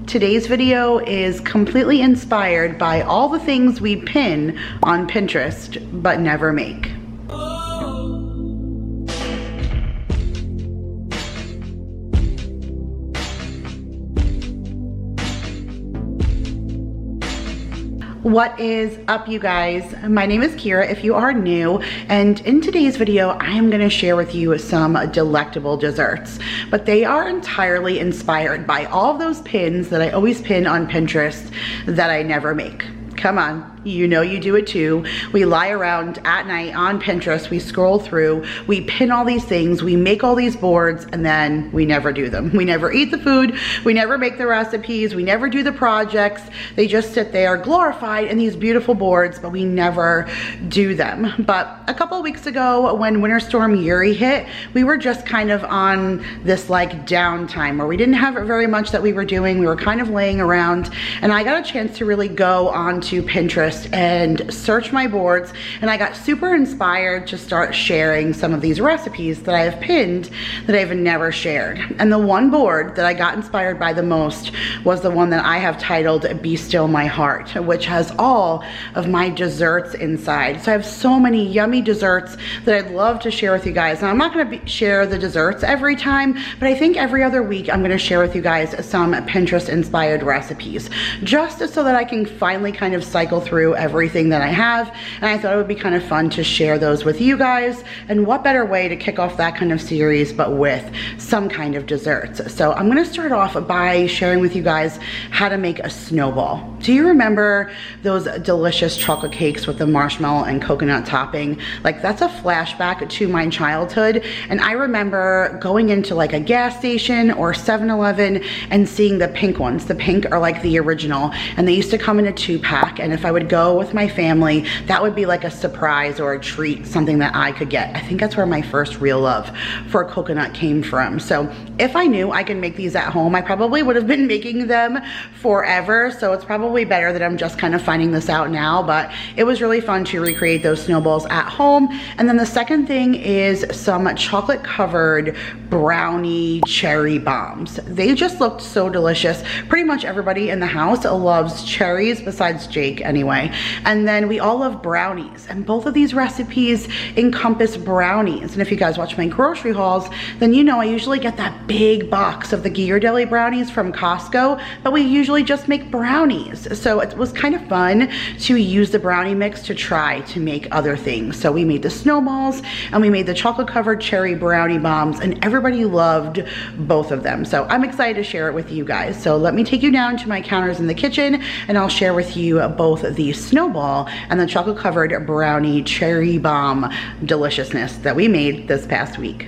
Today's video is completely inspired by all the things we pin on Pinterest but never make. What is up, you guys? My name is Kira if you are new, and in today's video I am going to share with you some delectable desserts, but they are entirely inspired by all of those pins that I always pin on Pinterest that I never make. Come on. You know you do it too. We lie around at night on Pinterest, we scroll through, we pin all these things, we make all these boards, and then we never do them. We never eat the food, we never make the recipes, we never do the projects. They just sit there glorified in these beautiful boards, but we never do them. But a couple of weeks ago when Winter Storm Uri hit, we were just kind of on this like downtime where we didn't have very much that we were doing. We were kind of laying around, and I got a chance to really go onto Pinterest and search my boards, and I got super inspired to start sharing some of these recipes that I have pinned that I've never shared. And the one board that I got inspired by the most was the one that I have titled Be Still My Heart, which has all of my desserts inside. So I have so many yummy desserts that I'd love to share with you guys. Now I'm not going to share the desserts every time, but I think every other week I'm going to share with you guys some Pinterest inspired recipes, just so that I can finally kind of cycle through everything that I have. And I thought it would be kind of fun to share those with you guys. And what better way to kick off that kind of series but with some kind of desserts. So I'm going to start off by sharing with you guys how to make a snowball. Do you remember those delicious chocolate cakes with the marshmallow and coconut topping? Like, that's a flashback to my childhood. And I remember going into like a gas station or 7-Eleven and seeing the pink ones. The pink are like the original, and they used to come in a 2-pack. And if I would go with my family, that would be like a surprise or a treat, something that I could get. I think that's where my first real love for coconut came from. So if I knew I could make these at home, I probably would have been making them forever. So it's probably better that I'm just kind of finding this out now, but it was really fun to recreate those snowballs at home. And then the second thing is some chocolate covered brownie cherry bombs. They just looked so delicious. Pretty much everybody in the house loves cherries, besides Jake anyway. And then we all love brownies, and both of these recipes encompass brownies. And if you guys watch my grocery hauls, then you know I usually get that big box of the Ghirardelli brownies from Costco, but we usually just make brownies. So it was kind of fun to use the brownie mix to try to make other things. So we made the snowballs and we made the chocolate covered cherry brownie bombs, and everybody loved both of them. So I'm excited to share it with you guys. So let me take you down to my counters in the kitchen, and I'll share with you both the snowball and the chocolate covered brownie cherry bomb deliciousness that we made this past week.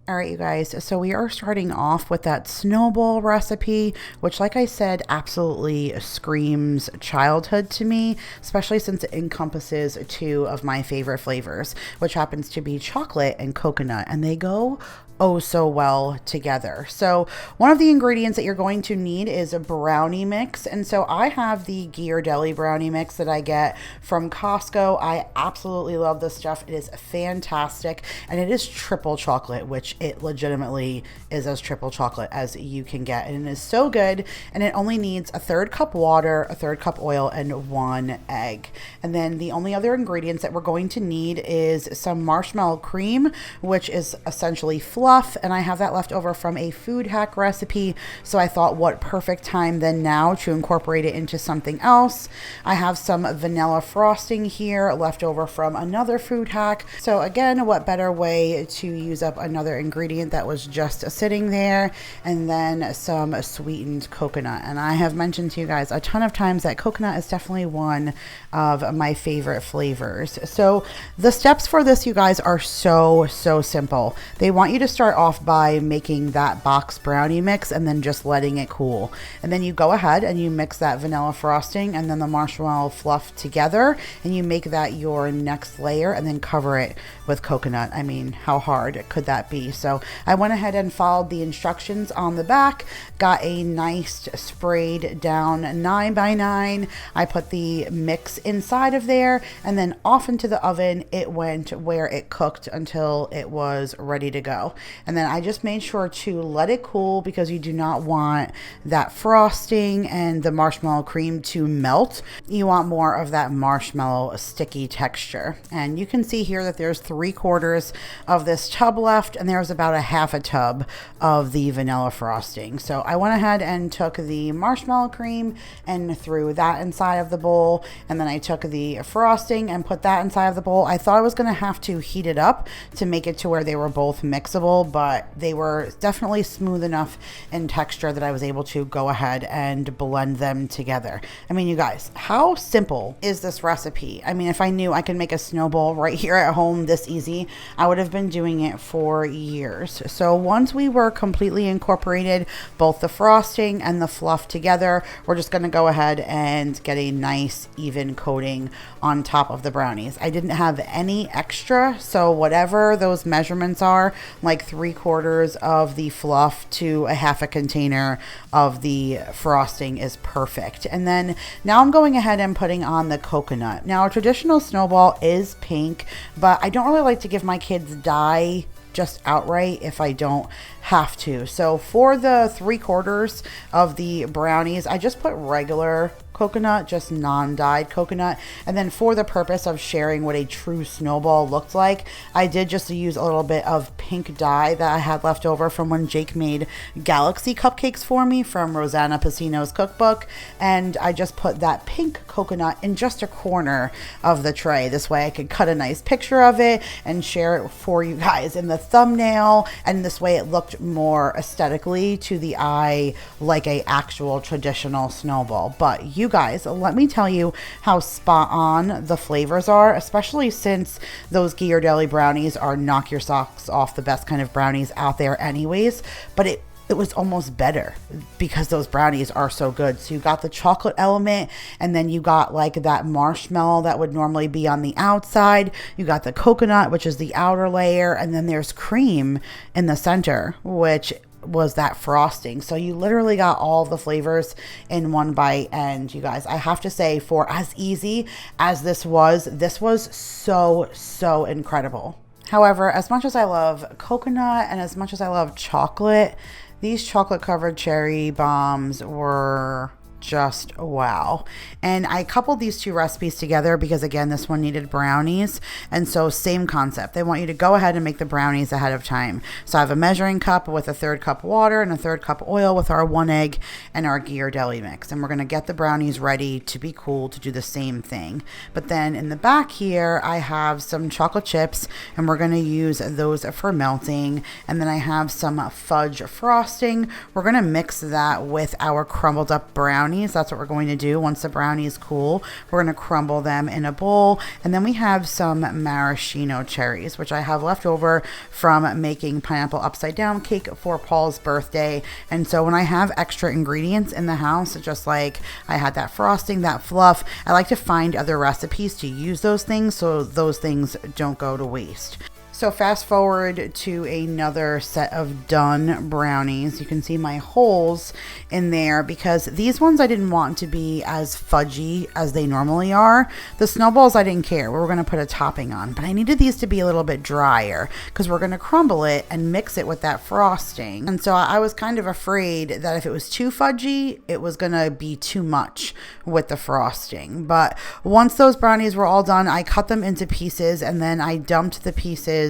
All right, you guys, so we are starting off with that snowball recipe, which, like I said, absolutely screams childhood to me, especially since it encompasses two of my favorite flavors, which happens to be chocolate and coconut, and they go oh so well together. So one of the ingredients that you're going to need is a brownie mix, and so I have the Ghirardelli brownie mix that I get from Costco. I absolutely love this stuff. It is fantastic, and it is triple chocolate, which it legitimately is as triple chocolate as you can get, and it is so good. And it only needs a 1/3 cup water, a 1/3 cup oil, and 1 egg. And then the only other ingredients that we're going to need is some marshmallow cream, which is essentially fluff, and I have that left over from a food hack recipe, so I thought what perfect time then now to incorporate it into something else. I have some vanilla frosting here left over from another food hack, so again, what better way to use up another ingredient that was just sitting there. And then some sweetened coconut, and I have mentioned to you guys a ton of times that coconut is definitely one of my favorite flavors. So the steps for this, you guys, are so simple. They want you to start off by making that box brownie mix and then just letting it cool. And then you go ahead and you mix that vanilla frosting and then the marshmallow fluff together, and you make that your next layer and then cover it with coconut. I mean, how hard could that be? So I went ahead and followed the instructions on the back, got a nice sprayed down 9x9. I put the mix inside of there, and then off into the oven it went, where it cooked until it was ready to go. And then I just made sure to let it cool because you do not want that frosting and the marshmallow cream to melt. You want more of that marshmallow sticky texture. And you can see here that there's 3/4 of this tub left, and there's about a half a tub of the vanilla frosting. So I went ahead and took the marshmallow cream and threw that inside of the bowl, and then I took the frosting and put that inside of the bowl. I thought I was going to have to heat it up to make it to where they were both mixable, but they were definitely smooth enough in texture that I was able to go ahead and blend them together. I mean, you guys, how simple is this recipe? I mean, if I knew I could make a snowball right here at home this easy, I would have been doing it for years. So once we were completely incorporated both the frosting and the fluff together, we're just going to go ahead and get a nice even coating on top of the brownies. I didn't have any extra, so whatever those measurements are, like 3/4 of the fluff to a half a container of the frosting is perfect. And then now I'm going ahead and putting on the coconut. Now a traditional snowball is pink, but I don't really like to give my kids dye just outright if I don't have to. So for the 3/4 of the brownies, I just put regular coconut, just non-dyed coconut. And then for the purpose of sharing what a true snowball looked like, I did just use a little bit of pink dye that I had left over from when Jake made galaxy cupcakes for me from Rosanna Pacino's cookbook. And I just put that pink coconut in just a corner of the tray. This way I could cut a nice picture of it and share it for you guys in the thumbnail. And this way it looked more aesthetically to the eye like a actual traditional snowball. But you guys, let me tell you how spot on the flavors are, especially since those Ghirardelli brownies are knock your socks off the best kind of brownies out there anyways. But it was almost better because those brownies are so good. So you got the chocolate element, and then you got like that marshmallow that would normally be on the outside. You got the coconut, which is the outer layer, and then there's cream in the center, which was that frosting. So you literally got all the flavors in one bite. And you guys, I have to say, for as easy as this was so incredible. However, as much as I love coconut and as much as I love chocolate, these chocolate covered cherry bombs were just wow. And I coupled these two recipes together because again, this one needed brownies, and so same concept. They want you to go ahead and make the brownies ahead of time. So I have a measuring cup with a 1/3 cup water and a 1/3 cup oil with our 1 egg and our Ghirardelli mix, and we're going to get the brownies ready to be cool to do the same thing. But then in the back here I have some chocolate chips, and we're going to use those for melting. And then I have some fudge frosting. We're going to mix that with our crumbled up brownies. That's what we're going to do. Once the brownies cool, we're going to crumble them in a bowl. And then we have some maraschino cherries, which I have left over from making pineapple upside down cake for Paul's birthday. And so when I have extra ingredients in the house, just like I had that frosting, that fluff, I like to find other recipes to use those things so those things don't go to waste. So fast forward to another set of done brownies. You can see my holes in there because these ones I didn't want to be as fudgy as they normally are. The snowballs I didn't care. We were going to put a topping on, but I needed these to be a little bit drier because we're going to crumble it and mix it with that frosting. And so I was kind of afraid that if it was too fudgy, it was going to be too much with the frosting. But once those brownies were all done, I cut them into pieces, and then I dumped the pieces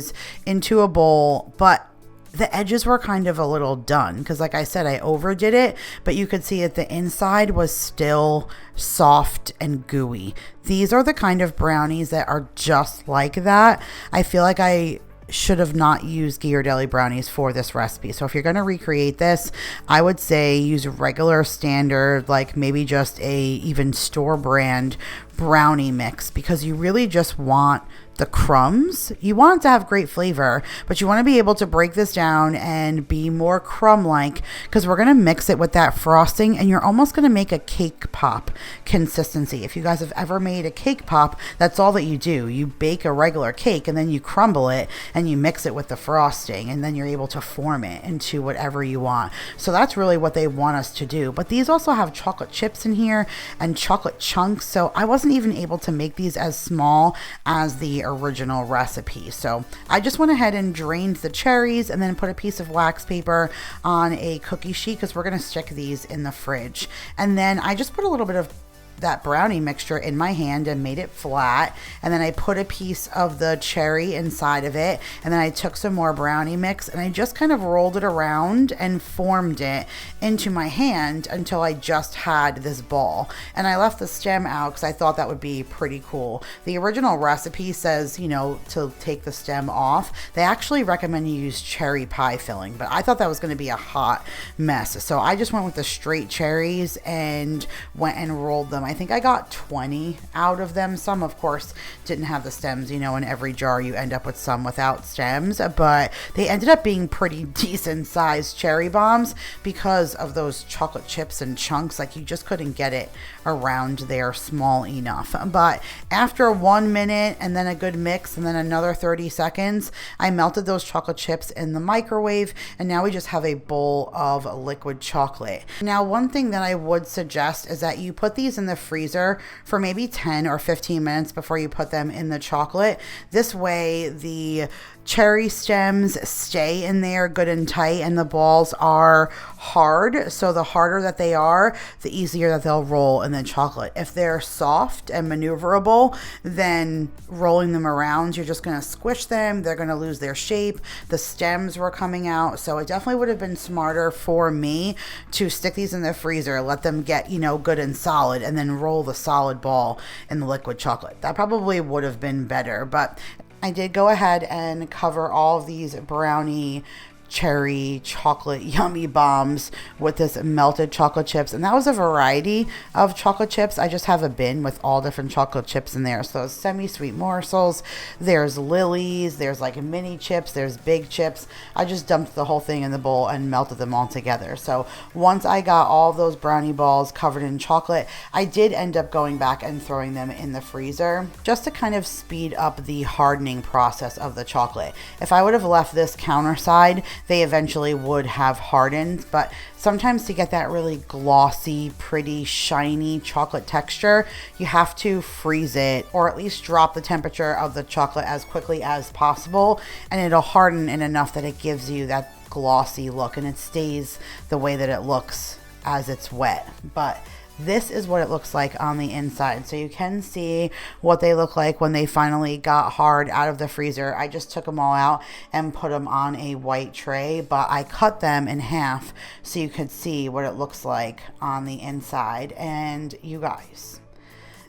into a bowl. But the edges were kind of a little done because, like I said, I overdid it, but you could see that the inside was still soft and gooey. These are the kind of brownies that are just like that. I feel like I should have not used Ghirardelli brownies for this recipe. So if you're going to recreate this, I would say use regular standard, like maybe just a even store brand brownie mix, because you really just want the crumbs. You want it to have great flavor, but you want to be able to break this down and be more crumb-like, because we're going to mix it with that frosting, and you're almost going to make a cake pop consistency. If you guys have ever made a cake pop, that's all that you do. You bake a regular cake, and then you crumble it, and you mix it with the frosting, and then you're able to form it into whatever you want. So that's really what they want us to do. But these also have chocolate chips in here and chocolate chunks, so I wasn't even able to make these as small as the the original recipe. So I just went ahead and drained the cherries and then put a piece of wax paper on a cookie sheet because we're going to stick these in the fridge. And then I just put a little bit of that brownie mixture in my hand and made it flat, and then I put a piece of the cherry inside of it, and then I took some more brownie mix and I just kind of rolled it around and formed it into my hand until I just had this ball. And I left the stem out because I thought that would be pretty cool. The original recipe says, you know, to take the stem off. They actually recommend you use cherry pie filling, but I thought that was going to be a hot mess, so I just went with the straight cherries and went and rolled them. I think I got 20 out of them. Some, of course, didn't have the stems. You know, in every jar you end up with some without stems, but they ended up being pretty decent sized cherry bombs because of those chocolate chips and chunks. Like, you just couldn't get it around there small enough. But after 1 minute and then a good mix and then another 30 seconds, I melted those chocolate chips in the microwave, and now we just have a bowl of liquid chocolate. Now, one thing that I would suggest is that you put these in the freezer for maybe 10 or 15 minutes before you put them in the chocolate. This way the cherry stems stay in there good and tight, and the balls are hard. So the harder that they are, the easier that they'll roll in the chocolate. If they're soft and maneuverable, then rolling them around, you're just going to squish them. They're going to lose their shape. The stems were coming out. So it definitely would have been smarter for me to stick these in the freezer, let them get, you know, good and solid, and then roll the solid ball in the liquid chocolate. That probably would have been better, but I did go ahead and cover all of these brownie cherry chocolate yummy bombs with this melted chocolate chips, and that was a variety of chocolate chips. I just have a bin with all different chocolate chips in there. So those semi-sweet morsels, there's Lily's, there's like mini chips, there's big chips. I just dumped the whole thing in the bowl and melted them all together. So once I got all of those brownie balls covered in chocolate, I did end up going back and throwing them in the freezer just to kind of speed up the hardening process of the chocolate. If I would have left this counter side, they eventually would have hardened, but sometimes to get that really glossy, pretty, shiny chocolate texture, you have to freeze it, or at least drop the temperature of the chocolate as quickly as possible, and it'll harden in enough that it gives you that glossy look, and it stays the way that it looks as it's wet. But this is what it looks like on the inside. So you can see what they look like when they finally got hard out of the freezer. I just took them all out and put them on a white tray, but I cut them in half so you could see what it looks like on the inside. And you guys,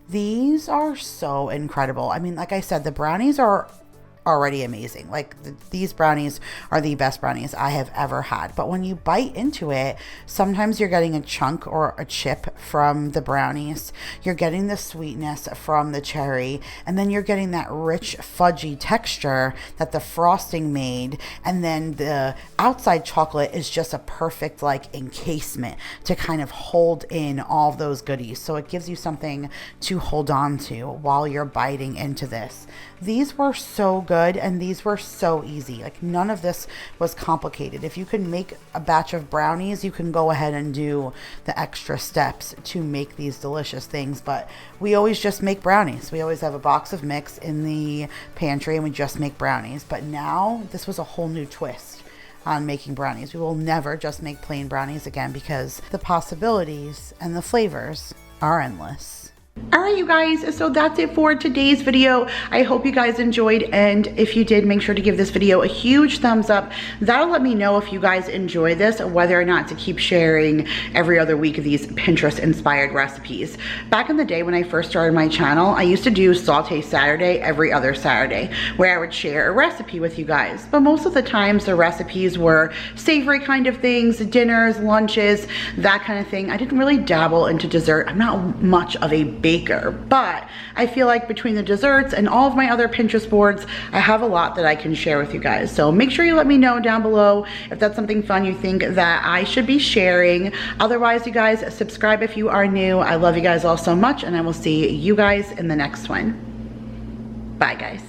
these are so incredible. I mean, like I said, the brownies are already amazing. Like these brownies are the best brownies I have ever had. But when you bite into it, sometimes you're getting a chunk or a chip from the brownies. You're getting the sweetness from the cherry, and then you're getting that rich fudgy texture that the frosting made. And then the outside chocolate is just a perfect like encasement to kind of hold in all of those goodies. So it gives you something to hold on to while you're biting into this. These were so good, and these were so easy. Like, none of this was complicated. If you can make a batch of brownies, you can go ahead and do the extra steps to make these delicious things. But we always just make brownies. We always have a box of mix in the pantry and we just make brownies. But now this was a whole new twist on making brownies. We will never just make plain brownies again because the possibilities and the flavors are endless. All right, you guys, so that's it for today's video. I hope you guys enjoyed, and if you did, make sure to give this video a huge thumbs up. That'll let me know if you guys enjoy this, whether or not to keep sharing every other week of these Pinterest inspired recipes. Back in the day when I first started my channel, I used to do Saute Saturday every other Saturday, where I would share a recipe with you guys. But most of the times the recipes were savory kind of things, dinners, lunches, that kind of thing. I didn't really dabble into dessert. I'm not much of a baker, but I feel like between the desserts and all of my other Pinterest boards, I have a lot that I can share with you guys. So make sure you let me know down below if that's something fun you think that I should be sharing. Otherwise, you guys, subscribe if you are new. I love you guys all so much, and I will see you guys in the next one. Bye, guys.